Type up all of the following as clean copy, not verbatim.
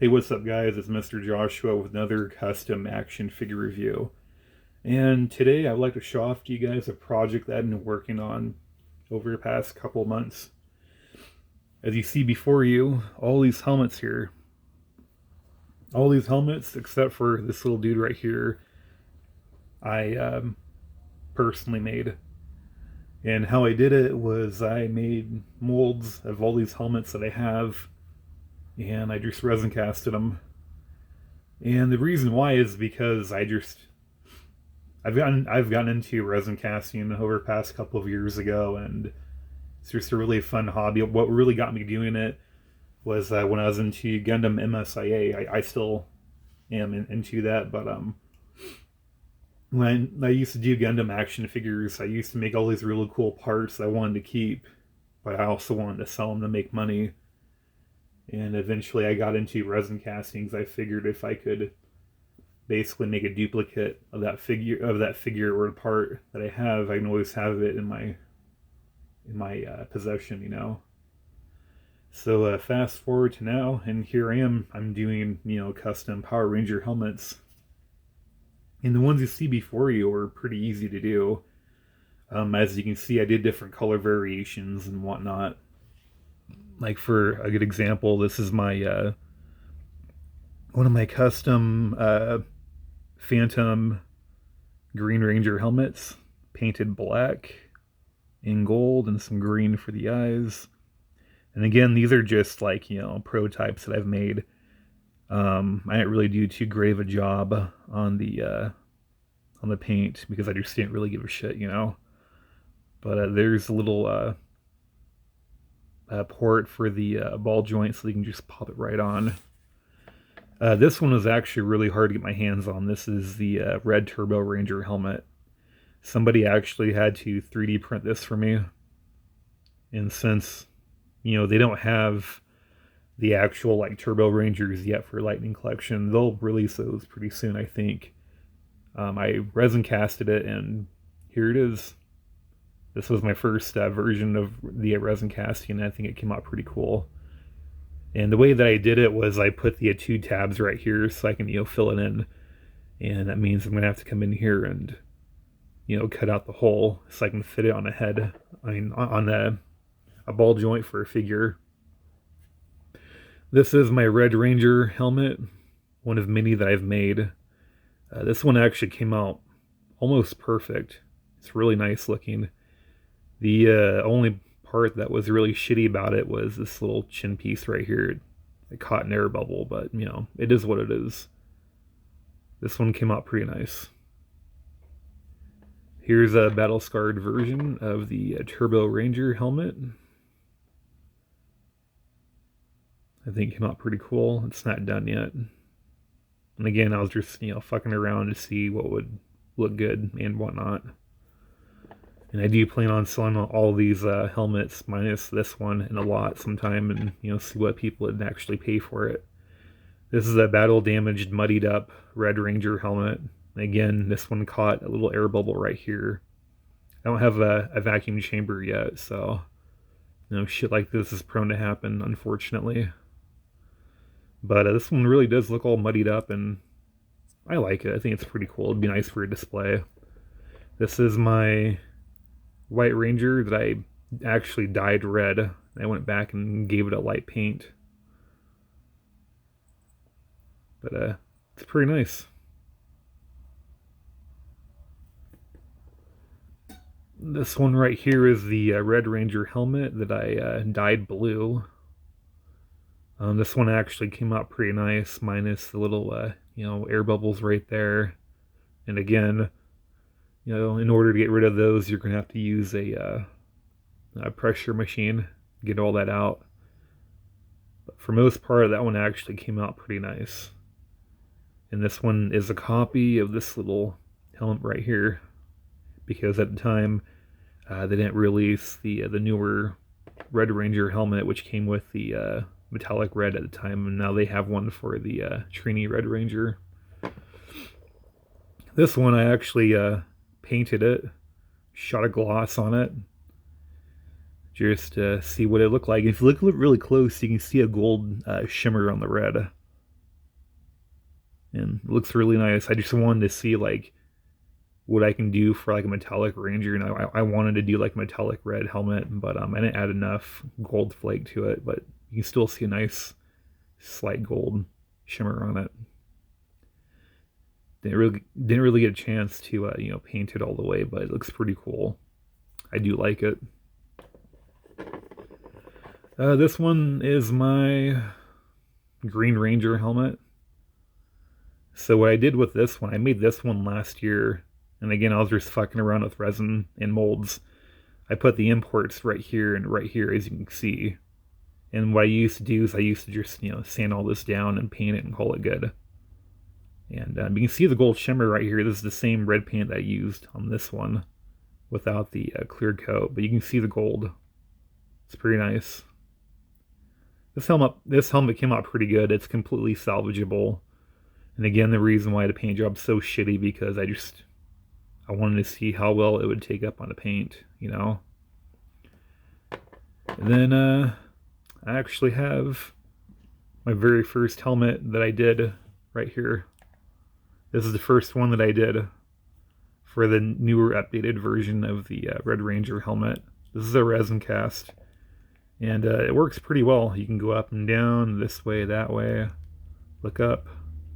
Hey, what's up, guys? It's Mr. Joshua with another custom action figure review. And today I'd like to show off to you guys a project that I've been working on over the past couple months. As you see before you, all these helmets here, all these helmets except for this little dude right here, I personally made. And how I did it was I made molds of all these helmets that I have, and I just resin casted them. And the reason why is because I've gotten into resin casting over the past couple of years ago, and it's just a really fun hobby. What really got me doing it was when I was into Gundam MSIA. I still am into that, but when I used to do Gundam action figures, I used to make all these really cool parts I wanted to keep, but I also wanted to sell them to make money. And eventually, I got into resin castings. I figured if I could basically make a duplicate of that figure or a part that I have, I can always have it in my possession, you know. So fast forward to now, and here I am. I'm doing custom Power Ranger helmets, and the ones you see before you are pretty easy to do. As you can see, I did different color variations and whatnot. Like for a good example, this is my one of my custom Phantom Green Ranger helmets, painted black and gold and some green for the eyes. And again, these are just like, prototypes that I've made. I didn't really do too great of a job on the paint because I just didn't really give a shit, But there's a little port for the ball joint so you can just pop it right on. This one was actually really hard to get my hands on. This is the Red Turbo Ranger helmet. Somebody actually had to 3D print this for me. And since, they don't have the actual like Turbo Rangers yet for Lightning Collection, they'll release those pretty soon, I think. I resin casted it, and here it is. This was my first version of the resin casting, and I think it came out pretty cool. And the way that I did it was I put the two tabs right here so I can, fill it in. And that means I'm going to have to come in here and, cut out the hole so I can fit it on a head. I mean, on a ball joint for a figure. This is my Red Ranger helmet, one of many that I've made. This one actually came out almost perfect. It's really nice looking. The only part that was really shitty about it was this little chin piece right here. It caught an air bubble, but it is what it is. This one came out pretty nice. Here's a battle scarred version of the Turbo Ranger helmet. I think it came out pretty cool. It's not done yet. And again, I was just fucking around to see what would look good and whatnot. And I do plan on selling all these helmets, minus this one, in a lot sometime, and see what people would actually pay for it. This is a battle-damaged, muddied-up Red Ranger helmet. Again, this one caught a little air bubble right here. I don't have a vacuum chamber yet, so shit like this is prone to happen, unfortunately. But this one really does look all muddied up, and I like it. I think it's pretty cool. It'd be nice for a display. This is my White Ranger that I actually dyed red. I went back and gave it a light paint. But it's pretty nice. This one right here is the Red Ranger helmet that I dyed blue. This one actually came out pretty nice, minus the little air bubbles right there. And again, in order to get rid of those, you're going to have to use a pressure machine to get all that out. But for most part, that one actually came out pretty nice. And this one is a copy of this little helmet right here, because at the time, they didn't release the newer Red Ranger helmet, which came with the metallic red at the time, and now they have one for the Trini Red Ranger. This one I actually painted it, shot a gloss on it, just to see what it looked like. If you look really close, you can see a gold shimmer on the red. and it looks really nice. I just wanted to see like what I can do for like a metallic ranger, and I wanted to do like a metallic red helmet, but I didn't add enough gold flake to it, but you can still see a nice slight gold shimmer on it. Didn't really get a chance to paint it all the way, but it looks pretty cool. I do like it. This one is my Green Ranger helmet. So what I did with this one, I made this one last year, and again I was just fucking around with resin and molds. I put the imports right here and right here, as you can see. And what I used to do is I used to just sand all this down and paint it and call it good. And you can see the gold shimmer right here. This is the same red paint that I used on this one without the clear coat, but you can see the gold. It's pretty nice. This helmet came out pretty good. It's completely salvageable. And again, the reason why the paint job's so shitty, because I wanted to see how well it would take up on the paint, And then I actually have my very first helmet that I did right here. This is the first one that I did for the newer updated version of the Red Ranger helmet. This is a resin cast, and it works pretty well. You can go up and down, this way, that way, look up,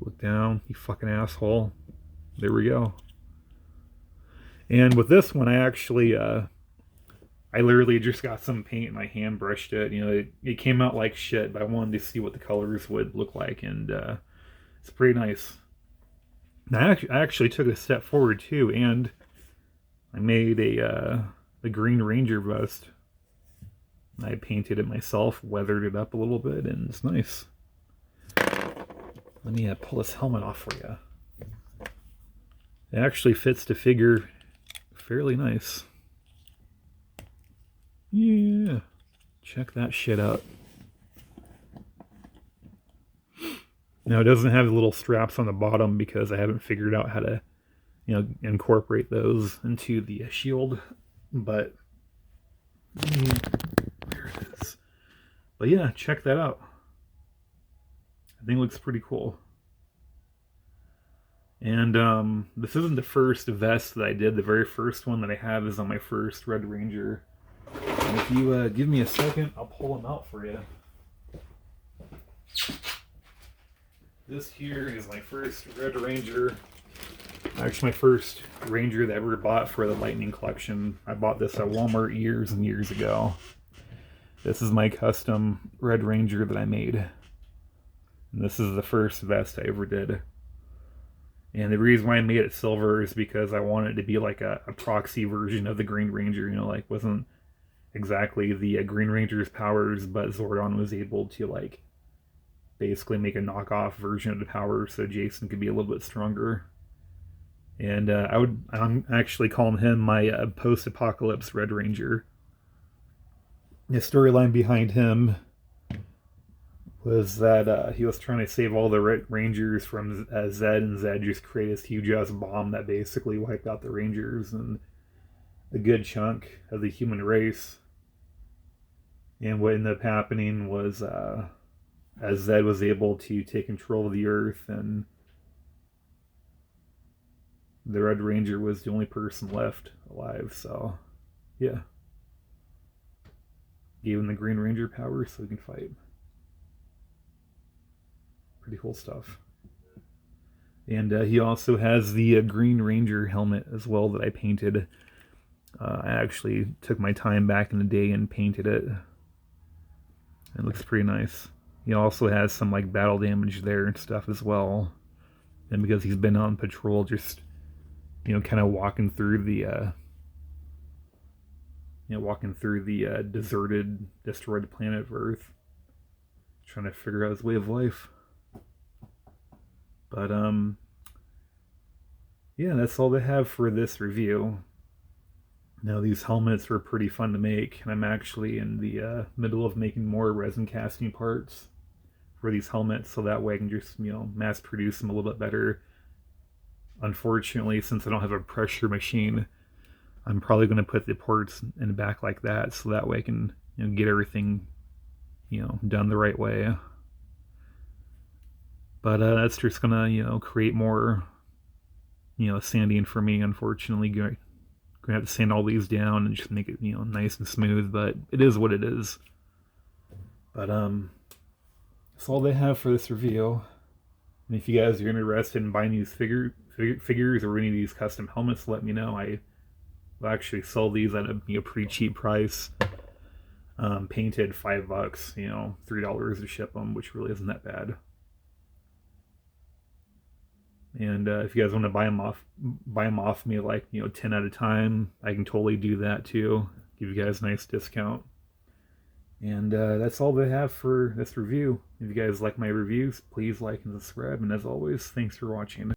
look down, you fucking asshole. There we go. And with this one, I literally just got some paint in my hand, brushed it. It came out like shit, but I wanted to see what the colors would look like, and it's pretty nice. I actually took a step forward too, and I made the Green Ranger vest. I painted it myself, weathered it up a little bit, and it's nice. Let me pull this helmet off for you. It actually fits the figure fairly nice. Yeah, check that shit out. Now it doesn't have the little straps on the bottom because I haven't figured out how to, incorporate those into the shield. But there it is. But yeah, check that out. I think it looks pretty cool. And this isn't the first vest that I did. The very first one that I have is on my first Red Ranger. And if you give me a second, I'll pull them out for you. This here is my first Red Ranger. Actually, my first Ranger that I ever bought for the Lightning Collection. I bought this at Walmart years and years ago. This is my custom Red Ranger that I made. And this is the first vest I ever did. And the reason why I made it silver is because I wanted it to be like a proxy version of the Green Ranger. Like wasn't exactly the Green Ranger's powers, but Zordon was able to like basically make a knockoff version of the power so Jason could be a little bit stronger. And I'm actually calling him my post-apocalypse Red Ranger. The storyline behind him was that he was trying to save all the Red Rangers from Zed, and Zed just created this huge ass bomb that basically wiped out the Rangers and a good chunk of the human race. And what ended up happening was as Zed was able to take control of the Earth, and the Red Ranger was the only person left alive, so yeah. Gave him the Green Ranger power so he can fight. Pretty cool stuff. And he also has the Green Ranger helmet as well that I painted. I actually took my time back in the day and painted it. It looks pretty nice. He also has some like battle damage there and stuff as well. And because he's been on patrol, just kind of walking through the deserted, destroyed planet of Earth, trying to figure out his way of life. But yeah, that's all they have for this review. Now these helmets were pretty fun to make, and I'm actually in the middle of making more resin casting parts for these helmets, so that way I can just mass produce them a little bit better. Unfortunately, since I don't have a pressure machine, I'm probably going to put the ports in the back like that, so that way I can get everything done the right way. But that's just gonna, create more, sanding for me. Unfortunately, gonna have to sand all these down and just make it, nice and smooth. But it is what it is. But that's all they have for this review. And if you guys are interested in buying these figures or any of these custom helmets, let me know. I will actually sell these at a pretty cheap price. Painted $5, $3 to ship them, which really isn't that bad. And if you guys want to buy them off me like 10 at a time, I can totally do that too. Give you guys a nice discount. And that's all they have for this review. If you guys like my reviews, please like and subscribe. And as always, thanks for watching.